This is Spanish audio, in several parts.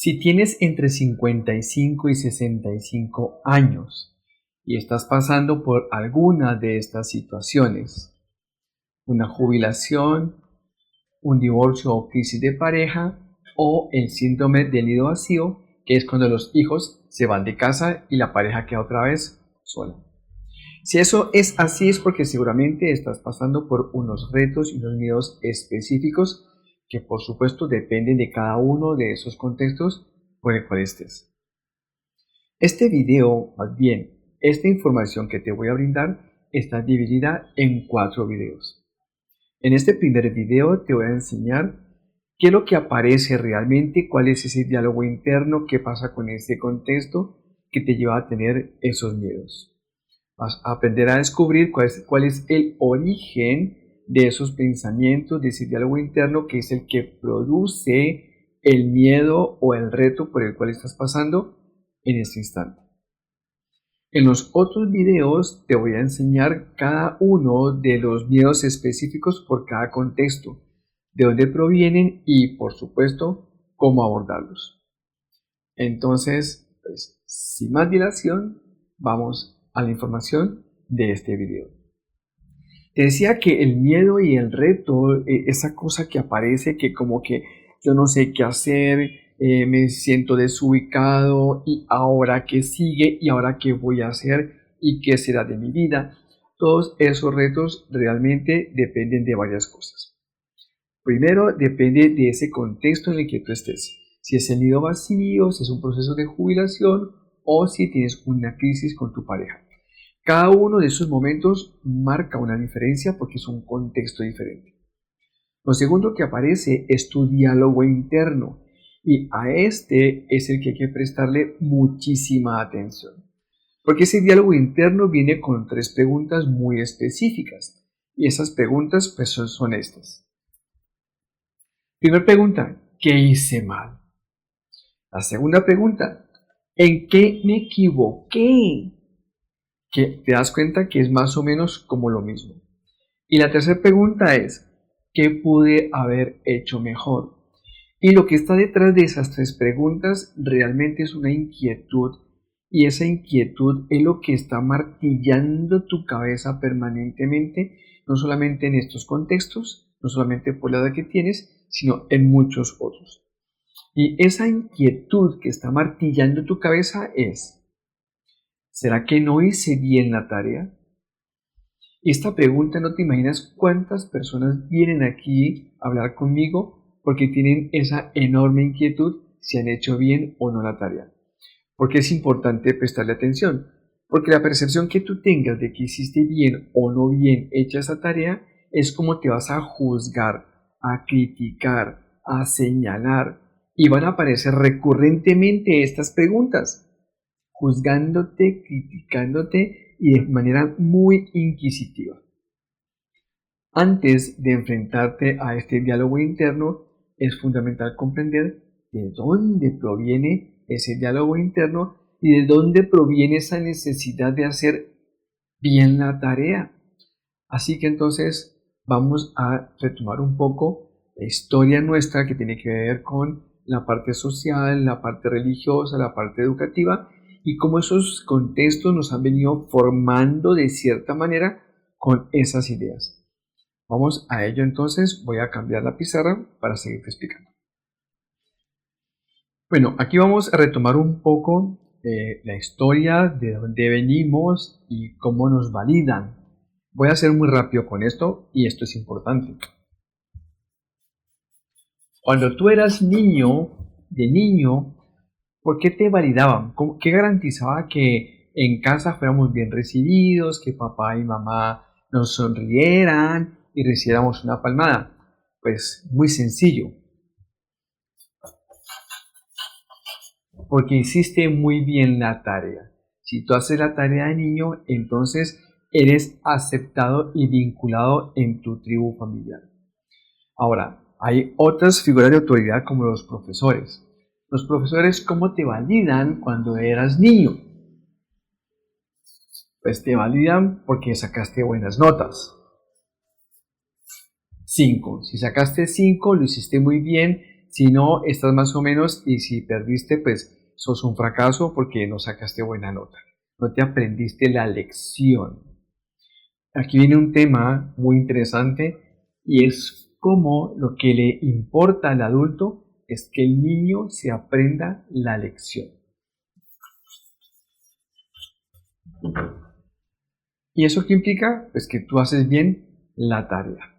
Si tienes entre 55 y 65 años y estás pasando por alguna de estas situaciones, una jubilación, un divorcio o crisis de pareja, o el síndrome del nido vacío, que es cuando los hijos se van de casa y la pareja queda otra vez sola. Si eso es así, es porque seguramente estás pasando por unos retos y unos miedos específicos que por supuesto dependen de cada uno de esos contextos por el cual estés. Este video, más bien, esta información que te voy a brindar está dividida en 4 videos. En este primer video te voy a enseñar qué es lo que aparece realmente, cuál es ese diálogo interno, qué pasa con ese contexto que te lleva a tener esos miedos. Vas a aprender a descubrir cuál es el origen de esos pensamientos, de ese diálogo interno que es el que produce el miedo o el reto por el cual estás pasando en este instante. En los otros videos te voy a enseñar cada uno de los miedos específicos por cada contexto, de dónde provienen y, por supuesto, cómo abordarlos. Entonces, pues, sin más dilación, vamos a la información de este video. Te decía que el miedo y el reto, esa cosa que aparece que como que yo no sé qué hacer, me siento desubicado y ahora qué sigue y ahora qué voy a hacer y qué será de mi vida. Todos esos retos realmente dependen de varias cosas. Primero, depende de ese contexto en el que tú estés. Si es el nido vacío, si es un proceso de jubilación o si tienes una crisis con tu pareja. Cada uno de esos momentos marca una diferencia porque es un contexto diferente. Lo segundo que aparece es tu diálogo interno y a este es el que hay que prestarle muchísima atención. Porque ese diálogo interno viene con 3 preguntas muy específicas y esas preguntas pues son estas. Primera pregunta, ¿qué hice mal? La segunda pregunta, ¿en qué me equivoqué? Que te das cuenta que es más o menos como lo mismo. Y la tercera pregunta es, ¿qué pude haber hecho mejor? Y lo que está detrás de esas 3 preguntas realmente es una inquietud, y esa inquietud es lo que está martillando tu cabeza permanentemente, no solamente en estos contextos, no solamente por la edad que tienes, sino en muchos otros. Y esa inquietud que está martillando tu cabeza es, ¿será que no hice bien la tarea? Esta pregunta no te imaginas cuántas personas vienen aquí a hablar conmigo porque tienen esa enorme inquietud si han hecho bien o no la tarea. Porque es importante prestarle atención, porque la percepción que tú tengas de que hiciste bien o no bien hecha esa tarea es como te vas a juzgar, a criticar, a señalar y van a aparecer recurrentemente estas preguntas, juzgándote, criticándote y de manera muy inquisitiva. Antes de enfrentarte a este diálogo interno, es fundamental comprender de dónde proviene ese diálogo interno y de dónde proviene esa necesidad de hacer bien la tarea. Así que entonces vamos a retomar un poco la historia nuestra que tiene que ver con la parte social, la parte religiosa, la parte educativa y cómo esos contextos nos han venido formando de cierta manera con esas ideas. Vamos a ello entonces, voy a cambiar la pizarra para seguirte explicando. Bueno, aquí vamos a retomar un poco la historia de dónde venimos y cómo nos validan. Voy a ser muy rápido con esto y esto es importante. Cuando tú eras niño, ¿por qué te validaban? ¿Qué garantizaba que en casa fuéramos bien recibidos, que papá y mamá nos sonrieran y recibiéramos una palmada? Pues muy sencillo. Porque hiciste muy bien la tarea. Si tú haces la tarea de niño, entonces eres aceptado y vinculado en tu tribu familiar. Ahora, hay otras figuras de autoridad como los profesores. Los profesores, ¿cómo te validan cuando eras niño? Pues te validan porque sacaste buenas notas. 5. Si sacaste 5, lo hiciste muy bien, Si no, estás más o menos, y si perdiste, pues sos un fracaso porque no sacaste buena nota. No te aprendiste la lección. Aquí viene un tema muy interesante y es cómo lo que le importa al adulto es que el niño se aprenda la lección. ¿Y eso qué implica? Pues que tú haces bien la tarea.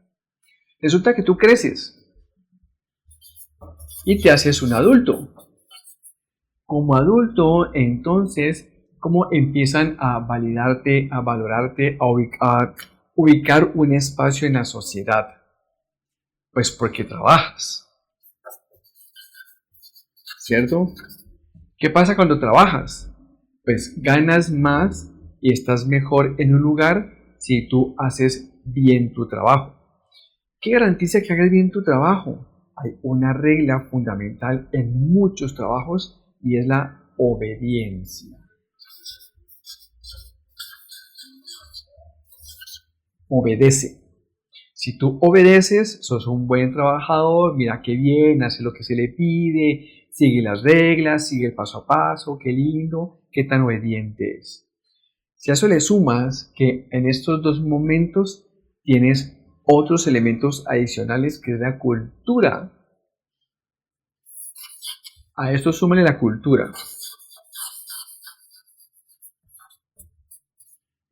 Resulta que tú creces y te haces un adulto. Como adulto, entonces, ¿cómo empiezan a validarte, a valorarte, a ubicar un espacio en la sociedad? Pues porque trabajas, ¿cierto? ¿Qué pasa cuando trabajas? Pues ganas más y estás mejor en un lugar si tú haces bien tu trabajo. ¿Qué garantiza que hagas bien tu trabajo? Hay una regla fundamental en muchos trabajos y es la obediencia. Obedece. Si tú obedeces, sos un buen trabajador, mira qué bien, hace lo que se le pide, sigue las reglas, sigue el paso a paso, qué lindo, qué tan obediente es. Si a eso le sumas que en estos dos momentos tienes otros elementos adicionales que es la cultura. A esto súmale la cultura.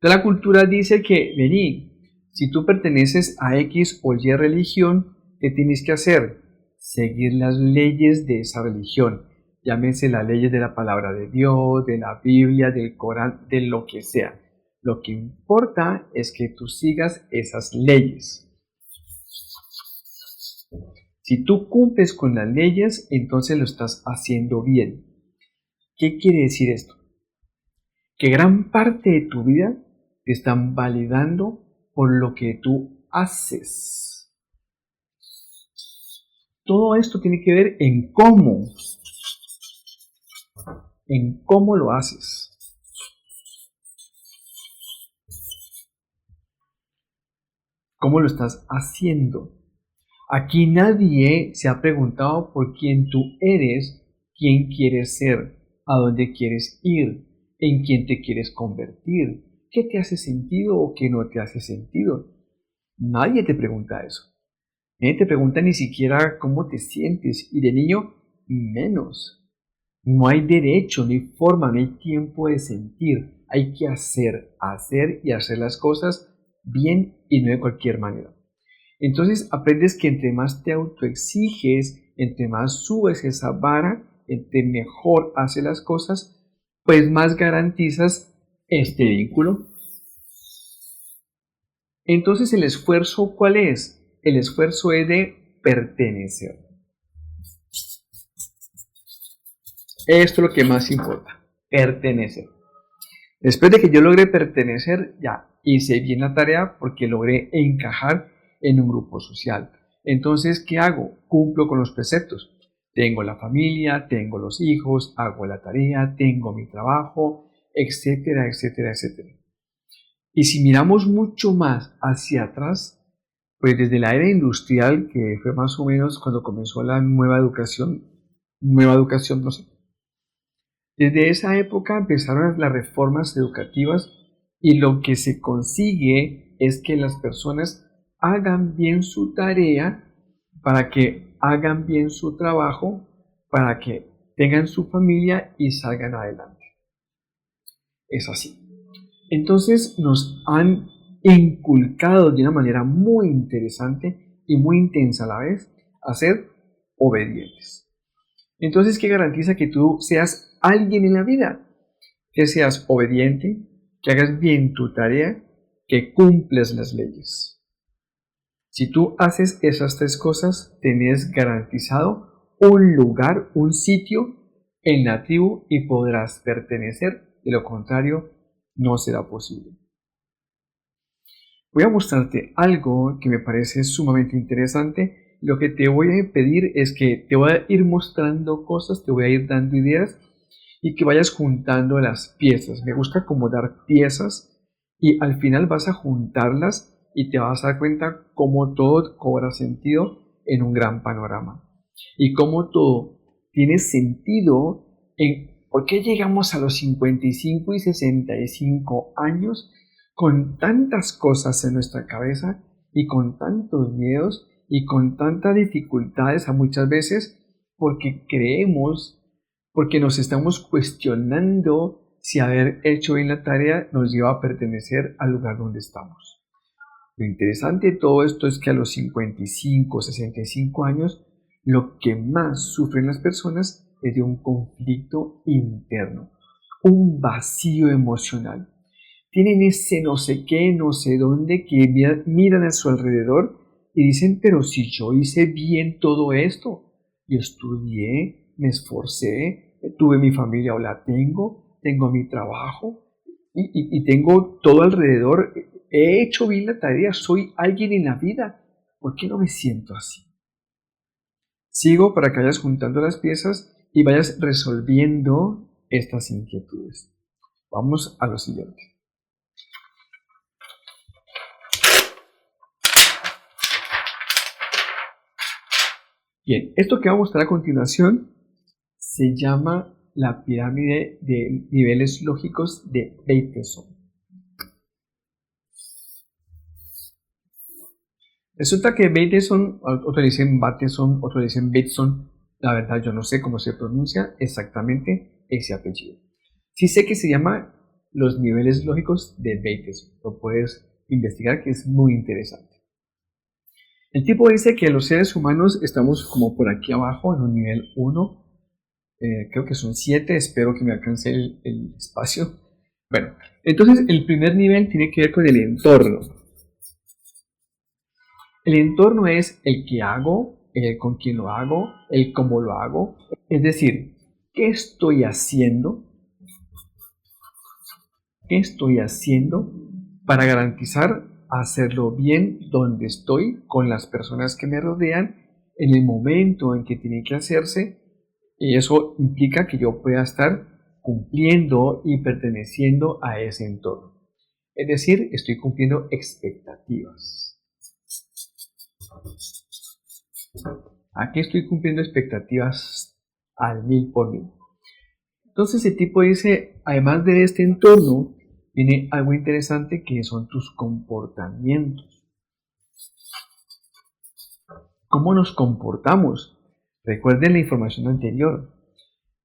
La cultura dice que, vení, si tú perteneces a X o Y religión, ¿qué tienes que hacer? Seguir las leyes de esa religión. Llámense las leyes de la palabra de Dios, de la Biblia, del Corán, de lo que sea. Lo que importa es que tú sigas esas leyes. Si tú cumples con las leyes, entonces lo estás haciendo bien. ¿Qué quiere decir esto? Que gran parte de tu vida te están validando por lo que tú haces. Todo esto tiene que ver en cómo lo haces. ¿Cómo lo estás haciendo? Aquí nadie se ha preguntado por quién tú eres, quién quieres ser, a dónde quieres ir, en quién te quieres convertir, qué te hace sentido o qué no te hace sentido. Nadie te pregunta eso. Nadie te pregunta ni siquiera cómo te sientes y de niño menos. No hay derecho, ni forma, ni tiempo de sentir. Hay que hacer y hacer las cosas bien y no de cualquier manera. Entonces aprendes que entre más te autoexiges, entre más subes esa vara, entre mejor haces las cosas, pues más garantizas este vínculo. Entonces el esfuerzo, ¿cuál es? El esfuerzo es de pertenecer. Esto es lo que más importa, pertenecer. Después de que yo logré pertenecer, ya hice bien la tarea porque logré encajar en un grupo social. Entonces, ¿qué hago? Cumplo con los preceptos. Tengo la familia, tengo los hijos, hago la tarea, tengo mi trabajo, etcétera, etcétera, etcétera. Y si miramos mucho más hacia atrás, pues desde la era industrial, que fue más o menos cuando comenzó la nueva educación, no sé. Desde esa época empezaron las reformas educativas y lo que se consigue es que las personas hagan bien su tarea, para que hagan bien su trabajo, para que tengan su familia y salgan adelante. Es así. Entonces nos han inculcado de una manera muy interesante y muy intensa a la vez a ser obedientes. Entonces, ¿qué garantiza que tú seas alguien en la vida? Que seas obediente, que hagas bien tu tarea, que cumples las leyes. Si tú haces esas tres cosas, tenés garantizado un lugar, un sitio en la tribu y podrás pertenecer. De lo contrario, no será posible. Voy a mostrarte algo que me parece sumamente interesante. Lo que te voy a pedir es que te voy a ir mostrando cosas, te voy a ir dando ideas y que vayas juntando las piezas. Me gusta acomodar piezas y al final vas a juntarlas y te vas a dar cuenta cómo todo cobra sentido en un gran panorama. y cómo todo tiene sentido en por qué llegamos a los 55 y 65 años con tantas cosas en nuestra cabeza y con tantos miedos y con tantas dificultades a muchas veces porque creemos, porque nos estamos cuestionando si haber hecho bien la tarea nos lleva a pertenecer al lugar donde estamos. Lo interesante de todo esto es que a los 55, 65 años, lo que más sufren las personas es de un conflicto interno, un vacío emocional. Tienen ese no sé qué, no sé dónde, que miran a su alrededor y dicen, pero si yo hice bien todo esto, yo estudié, me esforcé, tuve mi familia o la tengo mi trabajo y tengo todo alrededor, he hecho bien la tarea, soy alguien en la vida, ¿por qué no me siento así? Sigo para que vayas juntando las piezas y vayas resolviendo estas inquietudes. Vamos a lo siguiente. Bien, esto que voy a mostrar a continuación se llama la pirámide de niveles lógicos de Bateson. Resulta que Bateson, otros dicen Bateson, otros dicen Bateson, la verdad yo no sé cómo se pronuncia exactamente ese apellido. Sí sé que se llama los niveles lógicos de Bateson, lo puedes investigar que es muy interesante. El tipo dice que los seres humanos estamos como por aquí abajo en un nivel 1, creo que son 7, espero que me alcance el espacio. Bueno, entonces el primer nivel tiene que ver con el entorno. El entorno es el que hago, el con quién lo hago, el cómo lo hago, es decir, ¿qué estoy haciendo? ¿Qué estoy haciendo para garantizar hacerlo bien donde estoy, con las personas que me rodean, en el momento en que tiene que hacerse? Y eso implica que yo pueda estar cumpliendo y perteneciendo a ese entorno. Es decir, estoy cumpliendo expectativas. Aquí estoy cumpliendo expectativas al 1000%. Entonces el tipo dice, además de este entorno, viene algo interesante que son tus comportamientos. ¿Cómo nos comportamos? Recuerden la información anterior.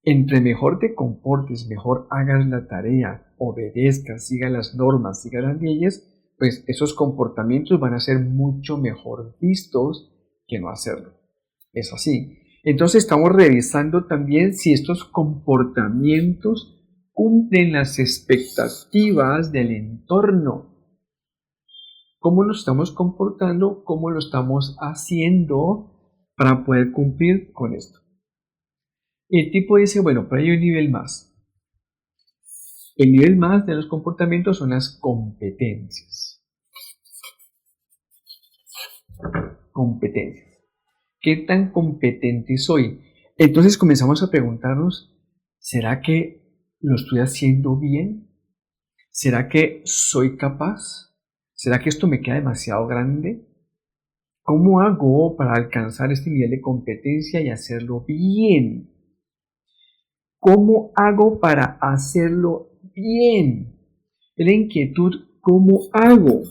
Entre mejor te comportes, mejor hagas la tarea, obedezcas, sigas las normas, sigas las leyes, pues esos comportamientos van a ser mucho mejor vistos que no hacerlo. Es así. Entonces estamos revisando también si estos comportamientos cumplen las expectativas del entorno. ¿Cómo nos estamos comportando? ¿Cómo lo estamos haciendo para poder cumplir con esto? El tipo dice, bueno, pero hay un nivel más. El nivel más de los comportamientos son las competencias. Competencias. ¿Qué tan competente soy? Entonces comenzamos a preguntarnos, ¿será que lo estoy haciendo bien? ¿Será que soy capaz? ¿Será que esto me queda demasiado grande? ¿Cómo hago para alcanzar este nivel de competencia y hacerlo bien? ¿Cómo hago para hacerlo bien? La inquietud, ¿cómo hago?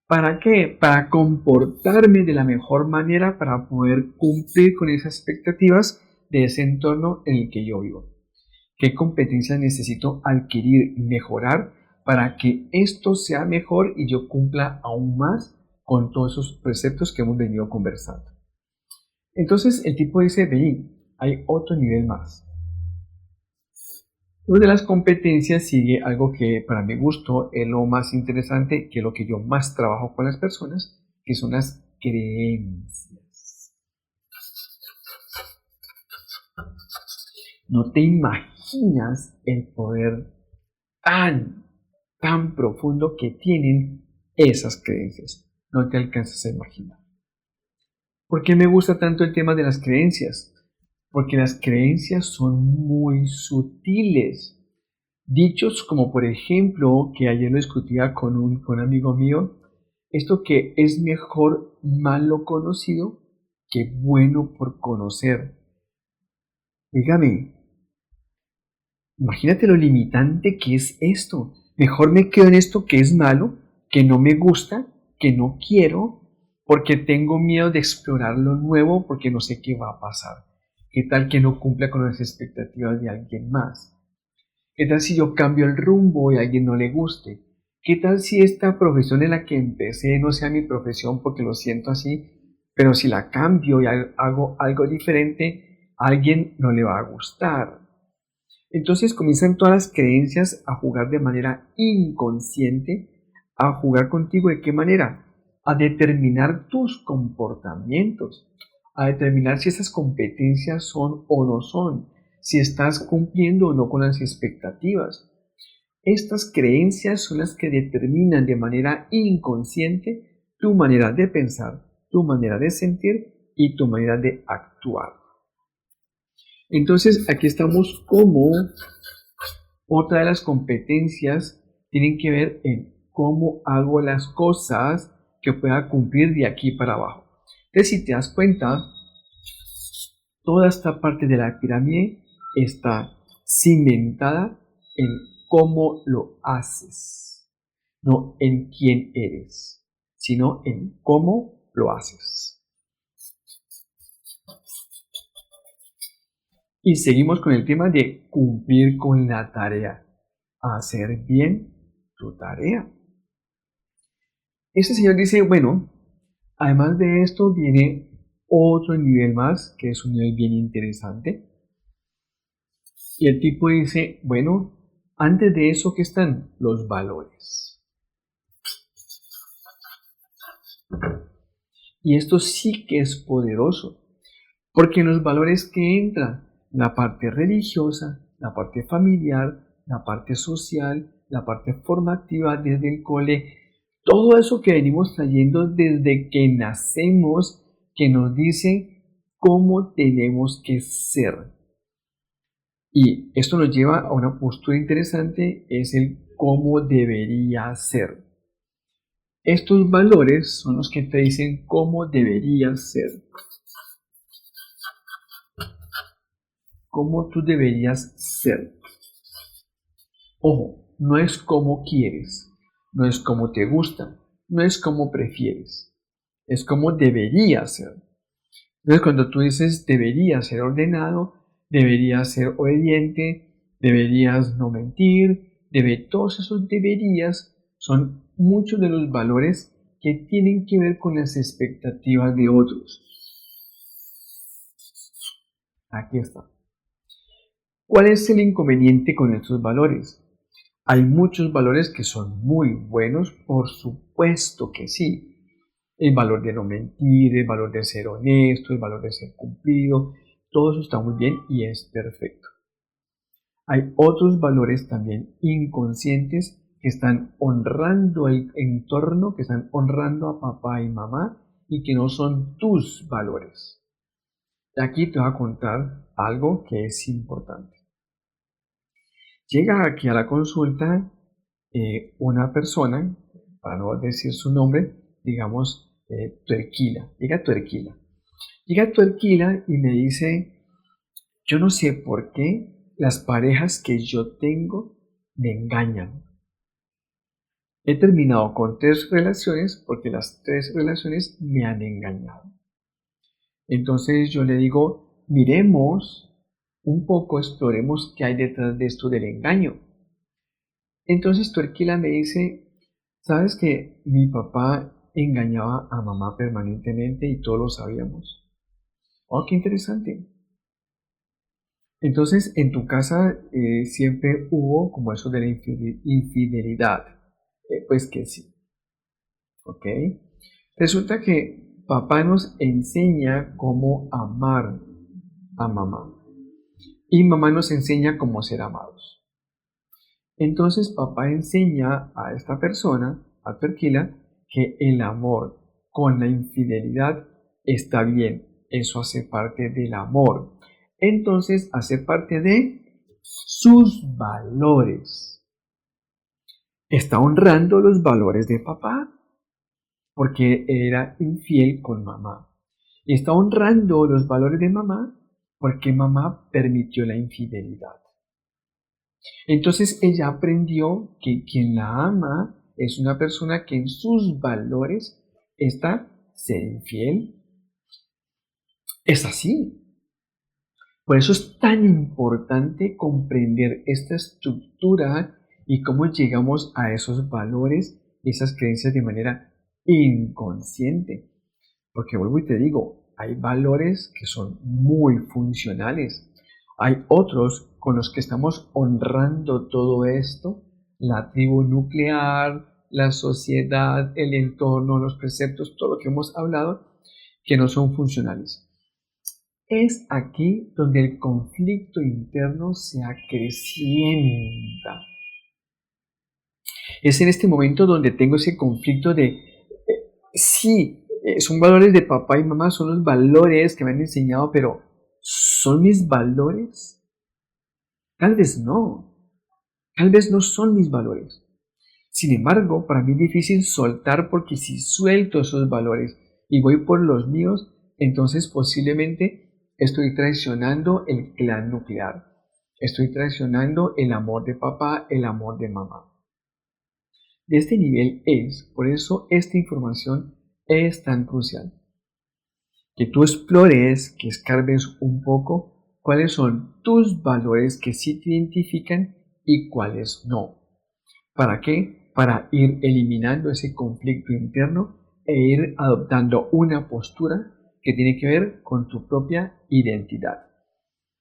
¿Para qué? Para comportarme de la mejor manera para poder cumplir con esas expectativas de ese entorno en el que yo vivo. ¿Qué competencias necesito adquirir y mejorar para que esto sea mejor y yo cumpla aún más con todos esos preceptos que hemos venido conversando? Entonces el tipo dice, vení, hay otro nivel más. Una de las competencias sigue algo que para mi gusto es lo más interesante, que es lo que yo más trabajo con las personas, que son las creencias. No te imaginas el poder tan profundo que tienen esas creencias. No te alcanzas a imaginar. ¿Por qué me gusta tanto el tema de las creencias? Porque las creencias son muy sutiles. Dichos como por ejemplo, que ayer lo discutía con un amigo mío, esto que es mejor malo conocido qué bueno por conocer. Dígame, imagínate lo limitante que es esto. Mejor me quedo en esto que es malo, que no me gusta, que no quiero, porque tengo miedo de explorar lo nuevo, porque no sé qué va a pasar. ¿Qué tal que no cumpla con las expectativas de alguien más? ¿Qué tal si yo cambio el rumbo y a alguien no le guste? ¿Qué tal si esta profesión en la que empecé no sea mi profesión porque lo siento así, pero si la cambio y hago algo diferente, a alguien no le va a gustar? Entonces comienzan todas las creencias a jugar de manera inconsciente, a jugar contigo de qué manera, a determinar tus comportamientos, a determinar si esas competencias son o no son, si estás cumpliendo o no con las expectativas. Estas creencias son las que determinan de manera inconsciente tu manera de pensar, tu manera de sentir y tu manera de actuar. Entonces aquí estamos como otra de las competencias tienen que ver en cómo hago las cosas que pueda cumplir de aquí para abajo. Entonces, si te das cuenta, toda esta parte de la pirámide está cimentada en cómo lo haces, no en quién eres, sino en cómo lo haces. Y seguimos con el tema de cumplir con la tarea, hacer bien tu tarea. Este señor dice, bueno, además de esto viene otro nivel más, que es un nivel bien interesante. Y el tipo dice, bueno, antes de eso, ¿qué están? Los valores. Y esto sí que es poderoso, porque en los valores que entran la parte religiosa, la parte familiar, la parte social, la parte formativa desde el cole, todo eso que venimos trayendo desde que nacemos, que nos dice cómo tenemos que ser. Y esto nos lleva a una postura interesante, es el cómo debería ser. Estos valores son los que te dicen cómo deberías ser, cómo tú deberías ser. Ojo, no es como quieres, no es como te gusta, no es como prefieres, es como debería ser. Entonces, cuando tú dices debería ser ordenado, debería ser obediente, deberías no mentir, todos esos deberías son muchos de los valores que tienen que ver con las expectativas de otros. Aquí está. ¿Cuál es el inconveniente con estos valores? Hay muchos valores que son muy buenos, por supuesto que sí. El valor de no mentir, el valor de ser honesto, el valor de ser cumplido, todo eso está muy bien y es perfecto. Hay otros valores también inconscientes que están honrando el entorno, que están honrando a papá y mamá y que no son tus valores. Aquí te voy a contar algo que es importante. Llega aquí a la consulta una persona, para no decir su nombre, digamos Tuerquila. Llega Tuerquila. Llega Tuerquila y me dice, yo no sé por qué las parejas que yo tengo me engañan. He terminado con 3 relaciones porque las 3 relaciones me han engañado. Entonces yo le digo, miremos un poco, exploremos qué hay detrás de esto del engaño. Entonces Tuerquila me dice, ¿sabes que mi papá engañaba a mamá permanentemente y todos lo sabíamos? Oh, qué interesante. Entonces, en tu casa siempre hubo como eso de la infidelidad. Pues que sí, ¿ok? Resulta que papá nos enseña cómo amar a mamá y mamá nos enseña cómo ser amados. Entonces papá enseña a esta persona, a Terquila, que el amor con la infidelidad está bien. Eso hace parte del amor. Entonces hace parte de sus valores. Está honrando los valores de papá porque era infiel con mamá. Y está honrando los valores de mamá porque mamá permitió la infidelidad. Entonces ella aprendió que quien la ama es una persona que en sus valores está ser infiel. Es así. Por eso es tan importante comprender esta estructura y cómo llegamos a esos valores y esas creencias de manera inconsciente. Porque vuelvo y te digo, hay valores que son muy funcionales. Hay otros con los que estamos honrando todo esto, la tribu nuclear, la sociedad, el entorno, los preceptos, todo lo que hemos hablado, que no son funcionales. Es aquí donde el conflicto interno se acrecienta. Es en este momento donde tengo ese conflicto de, sí, son valores de papá y mamá, son los valores que me han enseñado, pero ¿son mis valores? Tal vez no son mis valores. Sin embargo, para mí es difícil soltar porque si suelto esos valores y voy por los míos, entonces posiblemente estoy traicionando el clan nuclear. Estoy traicionando el amor de papá, el amor de mamá. De este nivel es, por eso esta información es tan crucial. Que tú explores, que escarbes un poco cuáles son tus valores que sí te identifican y cuáles no. ¿Para qué? Para ir eliminando ese conflicto interno e ir adoptando una postura que tiene que ver con tu propia identidad.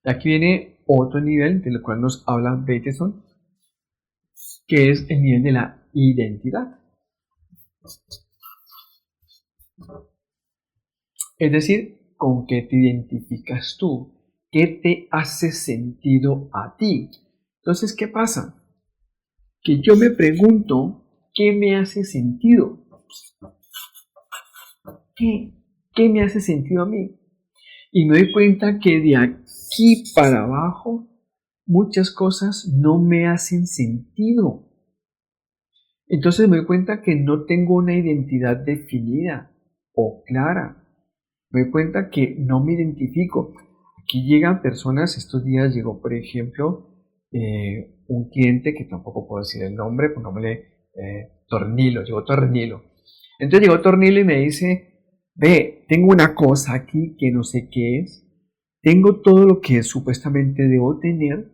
Aquí viene otro nivel del cual nos habla Bateson, que es el nivel de la identidad. Es decir, con qué te identificas tú, qué te hace sentido a ti. Entonces, ¿qué pasa? Que yo me pregunto, ¿qué me hace sentido? ¿Qué me hace sentido a mí? Y me doy cuenta que de aquí para abajo muchas cosas no me hacen sentido. Entonces me doy cuenta que no tengo una identidad definida o clara. Me doy cuenta que no me identifico. Aquí llegan personas, estos días llegó, por ejemplo, un cliente que tampoco puedo decir el nombre, pongámosle Tornilo, llegó Tornilo. Entonces llegó Tornilo y me dice, ve, tengo una cosa aquí que no sé qué es, tengo todo lo que supuestamente debo tener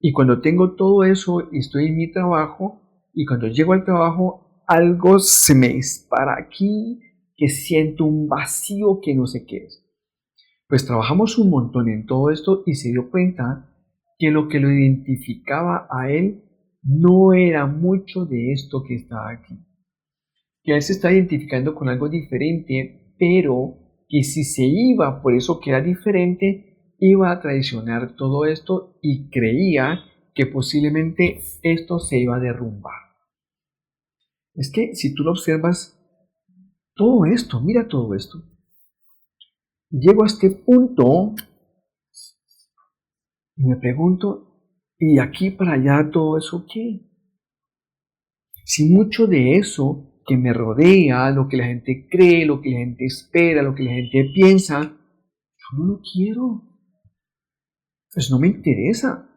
y cuando tengo todo eso y estoy en mi trabajo y cuando llego al trabajo algo se me dispara aquí que siento un vacío que no sé qué es. Pues trabajamos un montón en todo esto y se dio cuenta que lo que lo identificaba a él no era mucho de esto que estaba aquí. Que él se está identificando con algo diferente, pero que si se iba por eso que era diferente, iba a traicionar todo esto y creía que posiblemente esto se iba a derrumbar. Es que si tú lo observas, todo esto, mira todo esto. Llego a este punto y me pregunto, ¿y aquí para allá todo eso qué? Si mucho de eso que me rodea, lo que la gente cree, lo que la gente espera, lo que la gente piensa, yo no lo quiero, pues no me interesa.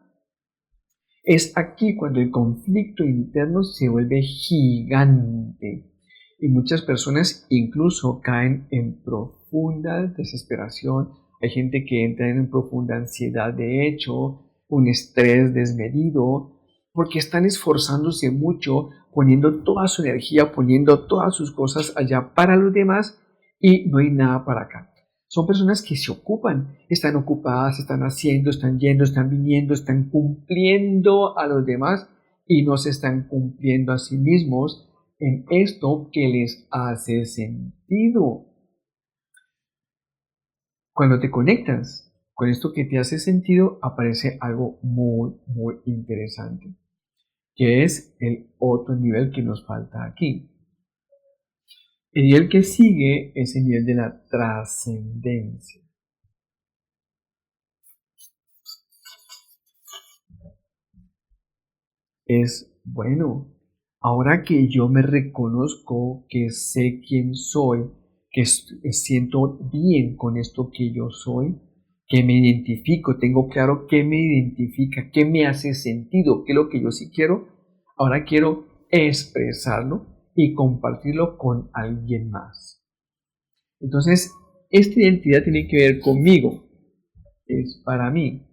Es aquí cuando el conflicto interno se vuelve gigante y muchas personas incluso caen en profunda desesperación. Hay gente que entra en profunda ansiedad, de hecho, un estrés desmedido, porque están esforzándose mucho, poniendo toda su energía, poniendo todas sus cosas allá para los demás y no hay nada para acá. Son personas que se ocupan, están ocupadas, están haciendo, están yendo, están viniendo, están cumpliendo a los demás y no se están cumpliendo a sí mismos en esto que les hace sentido. Cuando te conectas con esto que te hace sentido, aparece algo muy, muy interesante, que es el otro nivel que nos falta aquí. El nivel que sigue es el nivel de la trascendencia. Es bueno. Ahora que yo me reconozco, que sé quién soy, que siento bien con esto que yo soy, que me identifico, tengo claro qué me identifica, qué me hace sentido, qué es lo que yo sí quiero. Ahora quiero expresarlo y compartirlo con alguien más. Entonces, esta identidad tiene que ver conmigo, es para mí.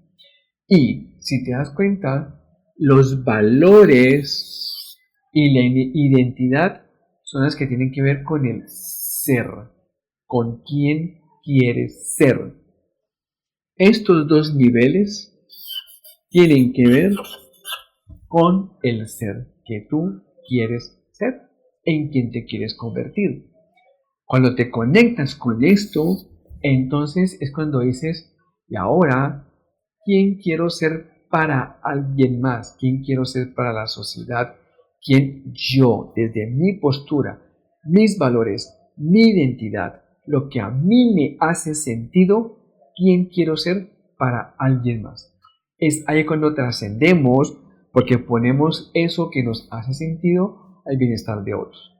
Y si te das cuenta, los valores y la identidad son las que tienen que ver con el ser, con quién quieres ser. Estos dos niveles tienen que ver con el ser que tú quieres ser, en quien te quieres convertir. Cuando te conectas con esto, entonces es cuando dices, y ahora, ¿quién quiero ser para alguien más? ¿Quién quiero ser para la sociedad? ¿Quién yo, desde mi postura, mis valores, mi identidad, lo que a mí me hace sentido, quién quiero ser para alguien más? Es ahí cuando trascendemos, porque ponemos eso que nos hace sentido al bienestar de otros.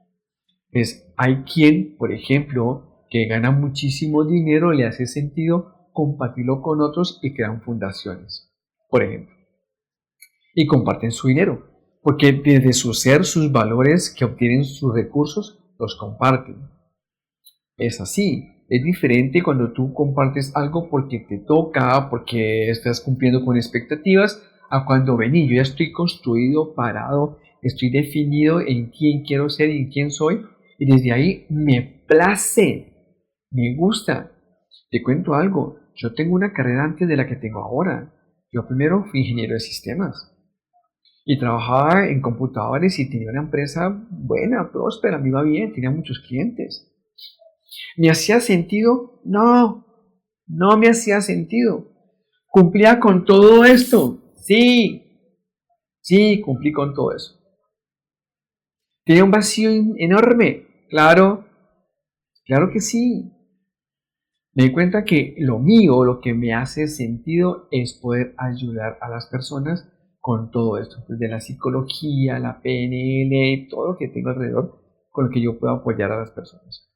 Hay quien, por ejemplo, que gana muchísimo dinero, le hace sentido compartirlo con otros y crean fundaciones, por ejemplo, y comparten su dinero, porque desde su ser, sus valores que obtienen sus recursos, los comparten. Es así, es diferente cuando tú compartes algo porque te toca, porque estás cumpliendo con expectativas, a cuando vení, yo ya estoy construido, parado, estoy definido en quién quiero ser y en quién soy, y desde ahí me place, me gusta. Te cuento algo, yo tengo una carrera antes de la que tengo ahora. Yo primero fui ingeniero de sistemas y trabajaba en computadores y tenía una empresa buena, próspera, me iba bien, tenía muchos clientes. ¿Me hacía sentido? No, no me hacía sentido. ¿Cumplía con todo esto? Sí, sí, cumplí con todo eso. ¿Tenía un vacío enorme? Claro, claro que sí. Me di cuenta que lo mío, lo que me hace sentido es poder ayudar a las personas con todo esto, desde la psicología, la PNL, todo lo que tengo alrededor con lo que yo puedo apoyar a las personas.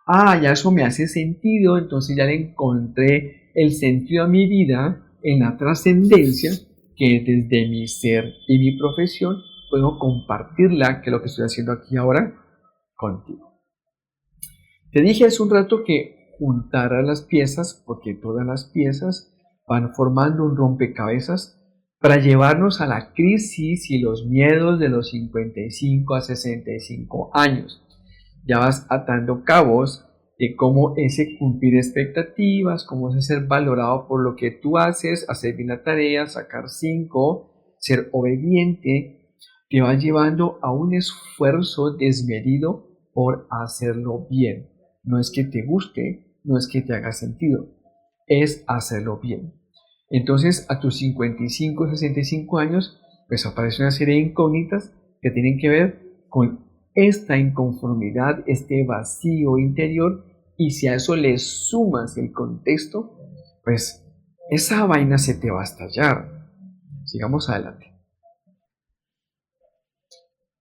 Ya eso me hace sentido, entonces ya le encontré el sentido a mi vida en la trascendencia que desde mi ser y mi profesión puedo compartirla, que es lo que estoy haciendo aquí ahora contigo. Te dije hace un rato que juntara las piezas, porque todas las piezas van formando un rompecabezas para llevarnos a la crisis y los miedos de los 55 a 65 años. Ya vas atando cabos de cómo ese cumplir expectativas, cómo es ser valorado por lo que tú haces, hacer bien la tarea, sacar 5, ser obediente, te va llevando a un esfuerzo desmedido por hacerlo bien. No es que te guste, no es que te haga sentido, es hacerlo bien. Entonces, a tus 55, 65 años, pues aparece una serie de incógnitas que tienen que ver con esta inconformidad, este vacío interior, y si a eso le sumas el contexto, pues esa vaina se te va a estallar. Sigamos adelante.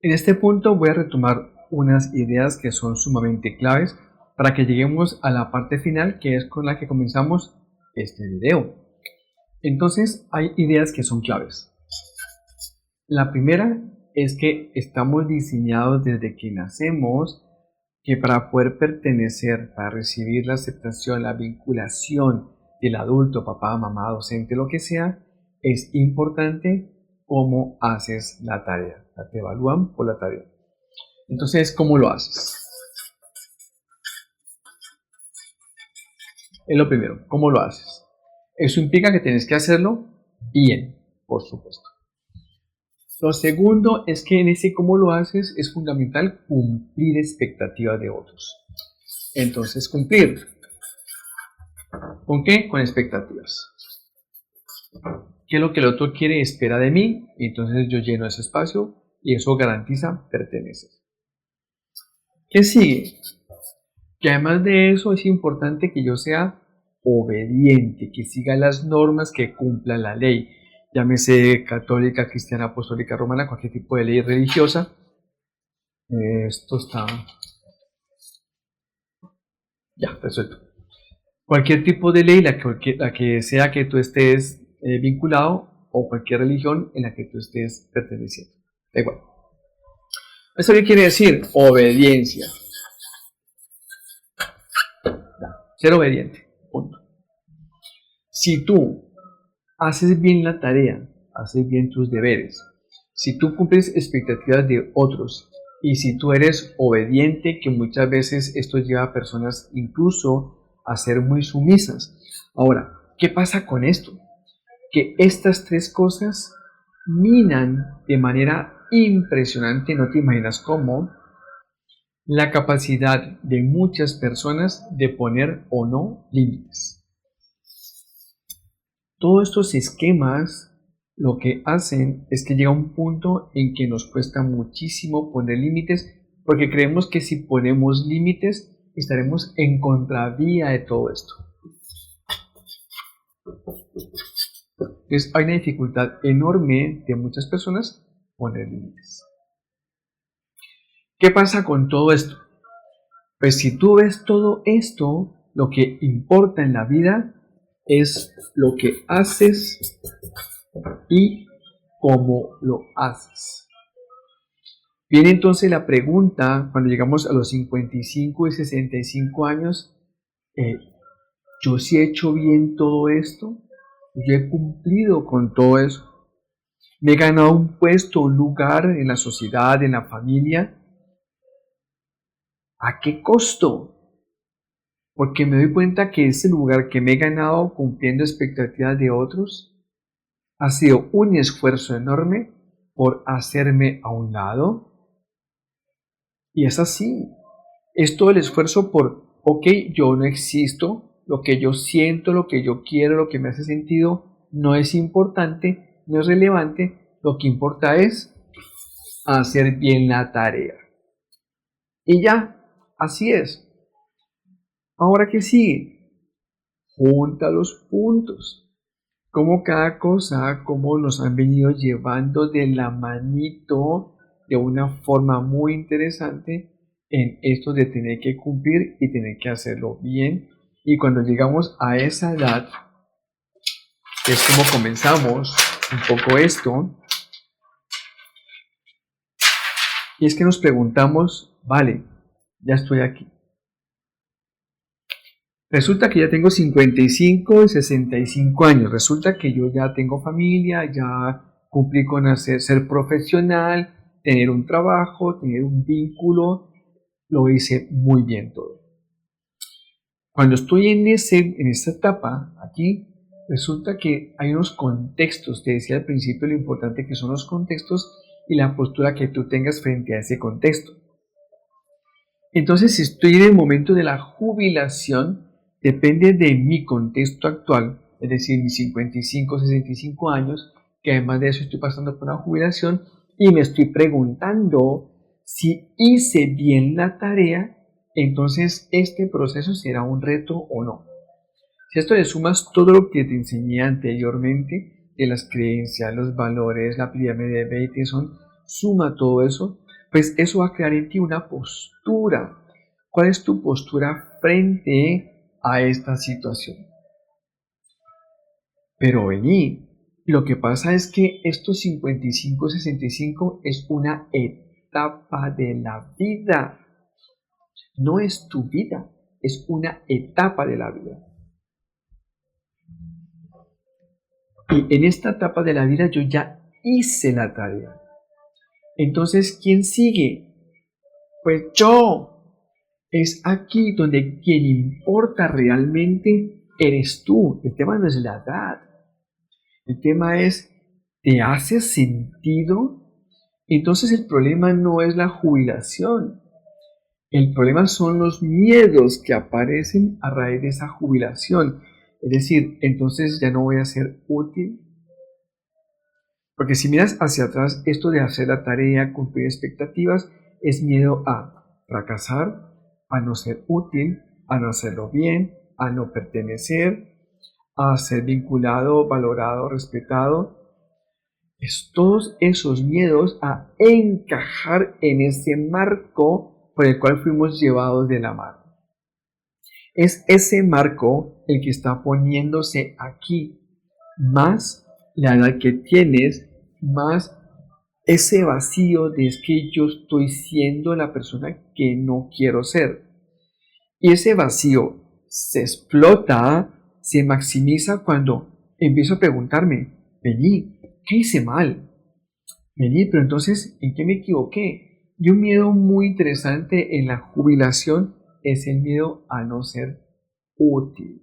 En este punto voy a retomar unas ideas que son sumamente claves para que lleguemos a la parte final, que es con la que comenzamos este video. Entonces, hay ideas que son claves. La primera es que estamos diseñados desde que nacemos, que para poder pertenecer, para recibir la aceptación, la vinculación del adulto, papá, mamá, docente, lo que sea, es importante cómo haces la tarea. Te evalúan por la tarea. Entonces, ¿cómo lo haces? Es lo primero, ¿cómo lo haces? Eso implica que tienes que hacerlo bien, por supuesto. Lo segundo es que en ese cómo lo haces es fundamental cumplir expectativas de otros. Entonces, cumplir. ¿Con qué? Con expectativas. ¿Qué es lo que el otro quiere y espera de mí? Y entonces yo lleno ese espacio y eso garantiza pertenecer. ¿Qué sigue? Que además de eso es importante que yo sea obediente, que siga las normas, que cumpla la ley. Llámese católica, cristiana, apostólica, romana, cualquier tipo de ley religiosa. Esto está Ya, resuelto. Cualquier tipo de ley, la que sea que tú estés vinculado, o cualquier religión en la que tú estés perteneciendo. Da igual. ¿Eso qué quiere decir? Obediencia. Ser obediente. Punto. Si tú haces bien la tarea, haces bien tus deberes, si tú cumples expectativas de otros y si tú eres obediente, que muchas veces esto lleva a personas incluso a ser muy sumisas. Ahora, ¿qué pasa con esto? Que estas tres cosas minan de manera impresionante, no te imaginas cómo, la capacidad de muchas personas de poner o no límites. Todos estos esquemas lo que hacen es que llega un punto en que nos cuesta muchísimo poner límites porque creemos que si ponemos límites estaremos en contravía de todo esto. Entonces hay una dificultad enorme de muchas personas poner límites. ¿Qué pasa con todo esto? Pues si tú ves todo esto, lo que importa en la vida es lo que haces y cómo lo haces. Viene entonces la pregunta, cuando llegamos a los 55 y 65 años, ¿yo sí he hecho bien todo esto? ¿Yo he cumplido con todo eso? ¿Me he ganado un puesto, un lugar en la sociedad, en la familia? ¿A qué costo? Porque me doy cuenta que ese lugar que me he ganado cumpliendo expectativas de otros ha sido un esfuerzo enorme por hacerme a un lado. Y es así. Es todo el esfuerzo por, ok, yo no existo, lo que yo siento, lo que yo quiero, lo que me hace sentido, no es importante, no es relevante. Lo que importa es hacer bien la tarea. Y ya, así es. Ahora, ¿qué sigue? Junta los puntos. Como cada cosa, como nos han venido llevando de la manito de una forma muy interesante en esto de tener que cumplir y tener que hacerlo bien. Y cuando llegamos a esa edad, es como comenzamos un poco esto, y es que nos preguntamos, vale, ya estoy aquí. Resulta que ya tengo 55 y 65 años. Resulta que yo ya tengo familia, ya cumplí con ser profesional, tener un trabajo, tener un vínculo. Lo hice muy bien todo. Cuando estoy en esta etapa, aquí, resulta que hay unos contextos. Te decía al principio lo importante que son los contextos y la postura que tú tengas frente a ese contexto. Entonces, si estoy en el momento de la jubilación, depende de mi contexto actual, es decir, mis 55, 65 años, que además de eso estoy pasando por una jubilación y me estoy preguntando si hice bien la tarea, entonces este proceso será un reto o no. Si a esto le sumas todo lo que te enseñé anteriormente, de las creencias, los valores, la pirámide de Bateson, suma todo eso, pues eso va a crear en ti una postura. ¿Cuál es tu postura frente a esta situación? Pero vení, lo que pasa es que estos 55, 65 es una etapa de la vida. No es tu vida, es una etapa de la vida. Y en esta etapa de la vida yo ya hice la tarea. Entonces, ¿quién sigue? Pues yo. Es aquí donde quien importa realmente eres tú. El tema no es la edad. El tema es, ¿te hace sentido? Entonces el problema no es la jubilación. El problema son los miedos que aparecen a raíz de esa jubilación. Es decir, entonces ya no voy a ser útil. Porque si miras hacia atrás, esto de hacer la tarea, cumplir expectativas, es miedo a fracasar, a no ser útil, a no hacerlo bien, a no pertenecer, a ser vinculado, valorado, respetado. Es todos esos miedos a encajar en ese marco por el cual fuimos llevados de la mano. Es ese marco el que está poniéndose aquí, más la edad que tienes, más ese vacío de es que yo estoy siendo la persona que no quiero ser. Y ese vacío se explota, se maximiza cuando empiezo a preguntarme, vení, ¿qué hice mal? Vení, pero entonces, ¿en qué me equivoqué? Y un miedo muy interesante en la jubilación es el miedo a no ser útil.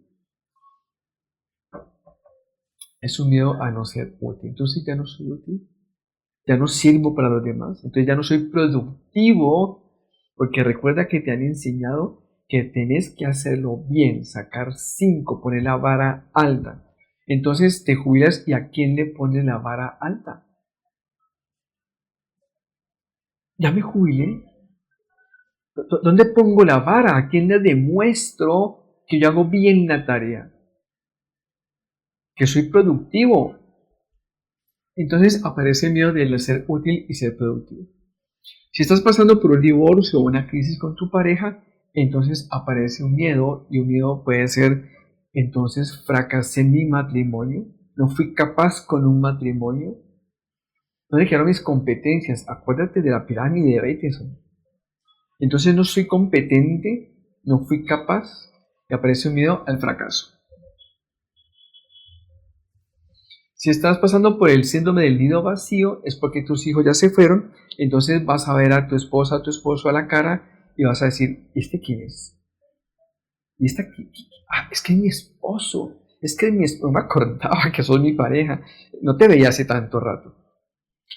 Es un miedo a no ser útil. Entonces ya no soy útil, ya no sirvo para los demás, entonces ya no soy productivo, porque recuerda que te han enseñado que tenés que hacerlo bien, sacar 5, poner la vara alta. Entonces te jubilas y ¿a quién le pones la vara alta? Ya me jubilé. ¿Dónde pongo la vara? ¿A quién le demuestro que yo hago bien la tarea? Que soy productivo. Entonces aparece el miedo de ser útil y ser productivo. Si estás pasando por un divorcio o una crisis con tu pareja, entonces aparece un miedo y un miedo puede ser, entonces fracasé en mi matrimonio, no fui capaz con un matrimonio, ¿dónde quedaron mis competencias? Acuérdate de la pirámide de Bateson. Entonces no soy competente, no fui capaz y aparece un miedo al fracaso. Si estás pasando por el síndrome del nido vacío, es porque tus hijos ya se fueron, entonces vas a ver a tu esposa, a tu esposo a la cara y vas a decir, ¿y este quién es? ¿Y esta quién? Ah, es que es mi esposo, es que no me acordaba que sos mi pareja, no te veía hace tanto rato.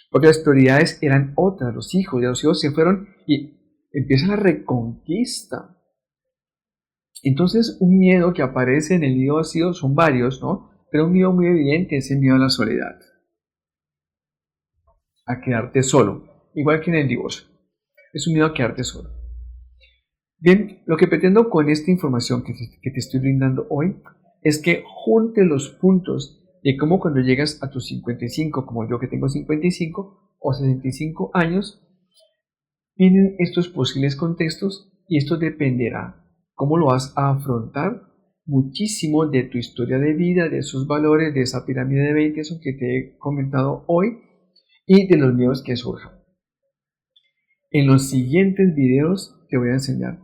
Porque las prioridades eran otras, los hijos, ya los hijos se fueron y empieza la reconquista. Entonces un miedo que aparece en el nido vacío son varios, ¿no? Pero un miedo muy evidente es el miedo a la soledad, a quedarte solo, igual que en el divorcio. Es un miedo a quedarte solo. Bien, lo que pretendo con esta información que te estoy brindando hoy es que junte los puntos de cómo cuando llegas a tus 55, como yo que tengo 55 o 65 años, vienen estos posibles contextos y esto dependerá cómo lo vas a afrontar muchísimo de tu historia de vida, de esos valores, de esa pirámide de 20 que te he comentado hoy y de los miedos que surjan. En los siguientes videos te voy a enseñar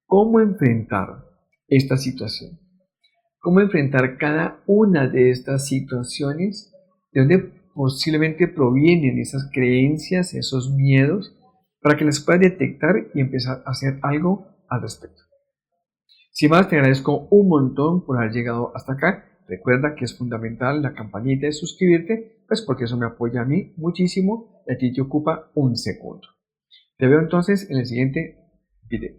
cómo enfrentar esta situación, cómo enfrentar cada una de estas situaciones, de donde posiblemente provienen esas creencias, esos miedos, para que las puedas detectar y empezar a hacer algo al respecto. Sin más, te agradezco un montón por haber llegado hasta acá. Recuerda que es fundamental la campanita de suscribirte, pues porque eso me apoya a mí muchísimo y a ti te ocupa un segundo. Te veo entonces en el siguiente video.